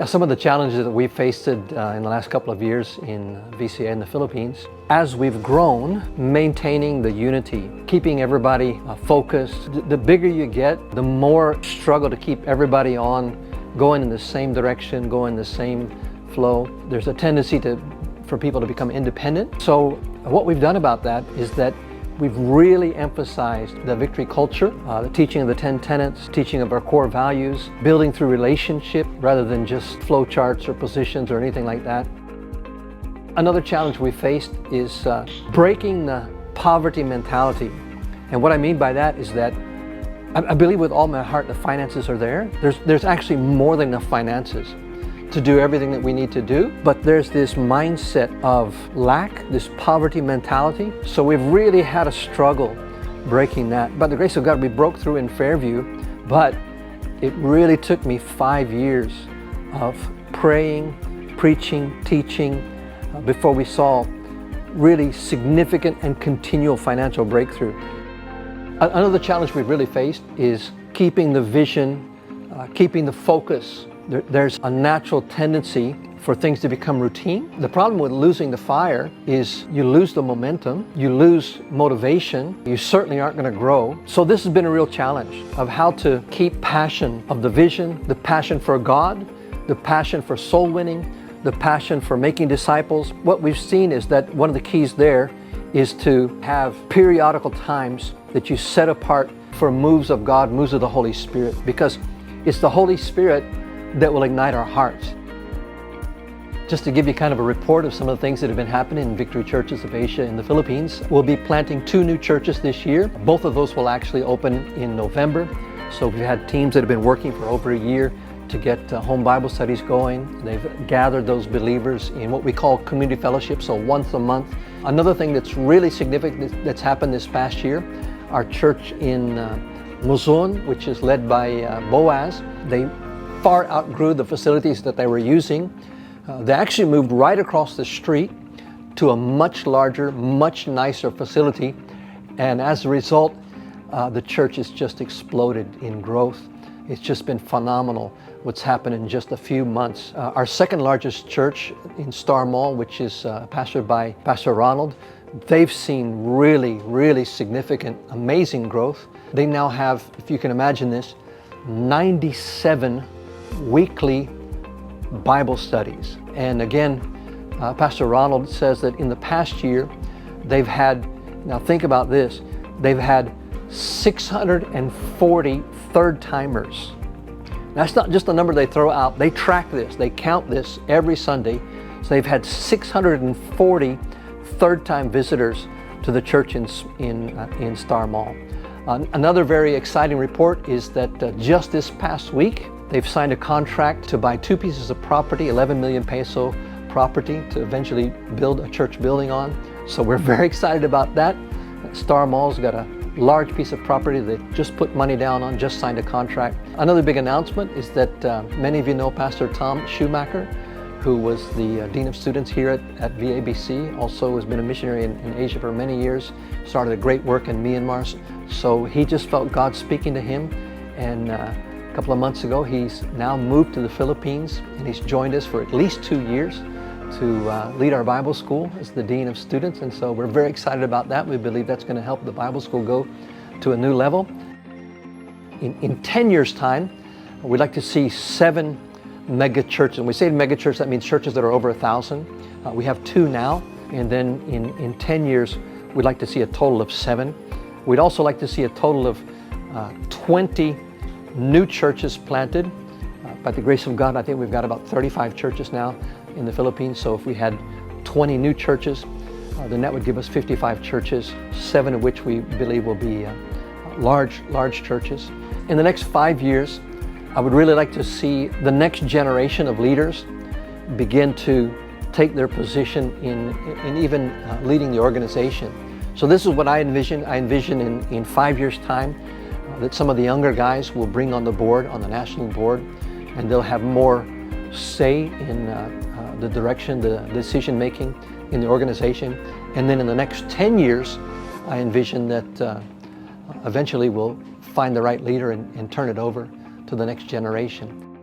Some of the challenges that we've faced in the last couple of years in VCA in the Philippines, as we've grown, maintaining the unity, keeping everybody focused. The bigger you get, the more struggle to keep everybody on going in the same direction, going the same flow. There's a tendency for people to become independent. So what we've done about that is that we've really emphasized the victory culture, the teaching of the 10 tenets, teaching of our core values, building through relationship rather than just flow charts or positions or anything like that. Another challenge we faced is breaking the poverty mentality. And what I mean by that is that I believe with all my heart the finances are there. There's actually more than enough finances to do everything that we need to do, but there's this mindset of lack, this poverty mentality. So we've really had a struggle breaking that. By the grace of God, we broke through in Fairview, but it really took me 5 years of praying, preaching, teaching, before we saw really significant and continual financial breakthrough. Another challenge we've really faced is keeping the vision, keeping the focus. There's a natural tendency for things to become routine. The problem with losing the fire is you lose the momentum, you lose motivation, you certainly aren't going to grow. So this has been a real challenge of how to keep passion of the vision, the passion for God, the passion for soul winning, the passion for making disciples. What we've seen is that one of the keys there is to have periodical times that you set apart for moves of God, moves of the Holy Spirit, because it's the Holy Spirit that will ignite our hearts. Just to give you kind of a report of some of the things that have been happening in Victory Churches of Asia in the Philippines, we'll be planting 2 new churches this year. Both of those will actually open in November. So we've had teams that have been working for over a year to get home Bible studies going. They've gathered those believers in what we call community fellowship, so once a month. Another thing that's really significant that's happened this past year, our church in Luzon, which is led by Boaz, they far outgrew the facilities that they were using. They actually moved right across the street to a much larger, much nicer facility. And as a result, the church has just exploded in growth. It's just been phenomenal what's happened in just a few months. Our second largest church in Star Mall, which is pastored by Pastor Ronald, they've seen really, really significant, amazing growth. They now have, if you can imagine this, 97 weekly Bible studies. And again, Pastor Ronald says that in the past year, they've had, now think about this, they've had 640 third-timers. That's not just a number they throw out. They track this, they count this every Sunday. So they've had 640 third-time visitors to the church in Star Mall. Another very exciting report is that just this past week, they've signed a contract to buy 2 pieces of property, 11 million peso property, to eventually build a church building on. So we're very excited about that. Star Mall's got a large piece of property they just put money down on, just signed a contract. Another big announcement is that many of you know Pastor Tom Schumacher, who was the Dean of Students here at VABC, also has been a missionary in Asia for many years, started a great work in Myanmar. So he just felt God speaking to him, and a couple of months ago he's now moved to the Philippines, and he's joined us for at least 2 years to lead our Bible school as the Dean of Students. And so we're very excited about that. We believe that's going to help the Bible school go to a new level. In 10 years' time, we'd like to see 7 mega churches. And we say mega church, that means churches that are over 1,000. We have 2 now, and then in 10 years, we'd like to see a total of 7. We'd also like to see a total of 20 new churches planted. By the grace of God, I think we've got about 35 churches now in the Philippines. So if we had 20 new churches, then that would give us 55 churches, 7 of which we believe will be large churches. In the next 5 years, I would really like to see the next generation of leaders begin to take their position in even leading the organization. So this is what I envision. I envision in 5 years' time that some of the younger guys will bring on the board, on the national board, and they'll have more say in the direction, the decision making in the organization. And then in the next 10 years, I envision that eventually we'll find the right leader and turn it over to the next generation.